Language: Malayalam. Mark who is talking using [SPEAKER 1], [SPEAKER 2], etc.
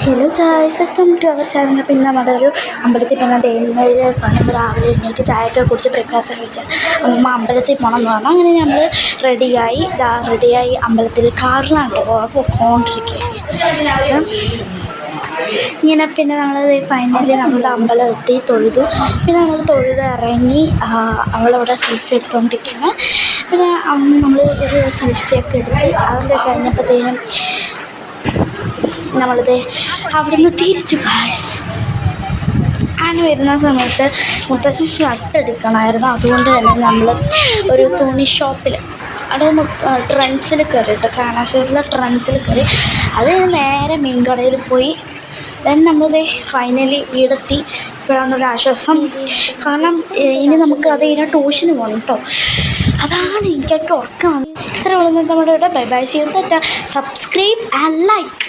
[SPEAKER 1] Hello guys, welcome to our channel. പിന്നെ നമ്മുടെ ഒരു അമ്പലത്തിൽ പോകുന്ന ഡെയിലി നമ്മൾ രാവിലെ എഴുന്നേറ്റ് ചായയൊക്കെ കുടിച്ച് ബ്രേക്ക്ഫാസ്റ്റ് കഴിച്ചാൽ അമ്മ അമ്പലത്തിൽ പോകണം എന്ന് പറഞ്ഞു. അങ്ങനെ നമ്മൾ റെഡിയായി അമ്പലത്തിൽ കാറിലാണ് പോയിക്കൊണ്ടിരിക്കുകയാണ്. പിന്നെ നമ്മൾ ഫൈനലി നമ്മളുടെ അമ്പലം എത്തി, തൊഴുതു. പിന്നെ നമ്മൾ തൊഴുത് ഇറങ്ങി അവളവിടെ സെൽഫി എടുത്തുകൊണ്ടിരിക്കുകയാണ്. പിന്നെ നമ്മൾ ഒരു സെൽഫിയൊക്കെ എടുത്ത് അതൊക്കെ കഴിഞ്ഞപ്പോഴത്തേനും നമ്മളിത് അവിടുന്ന് തിരിച്ചു ഗായ്സ്. അങ്ങനെ വരുന്ന സമയത്ത് മുത്തശ്ശി ഷർട്ട് എടുക്കണമായിരുന്നു. അതുകൊണ്ട് തന്നെ നമ്മൾ ഒരു തുണി ഷോപ്പിൽ അവിടെ ട്രെൻഡ്സിൽ കയറി കേട്ടോ, ചങ്ങനാശ്ശേരിയിലെ ട്രെൻഡ്സിൽ കയറി. അത് നേരെ മീൻകടയിൽ പോയി. ദെൻ നമ്മളിത് ഫൈനലി വീടെത്തി. ഇപ്പോഴാണൊരു ആശ്വാസം, കാരണം ഇനി നമുക്ക് അത് കഴിഞ്ഞാൽ ട്യൂഷന് പോകണം കേട്ടോ. അതാണ് എനിക്കൊക്കെ ഉറക്കം. ഇത്ര ഉള്ളത് നമ്മുടെ ഇവിടെ. Bye bye, see you. Subscribe and like.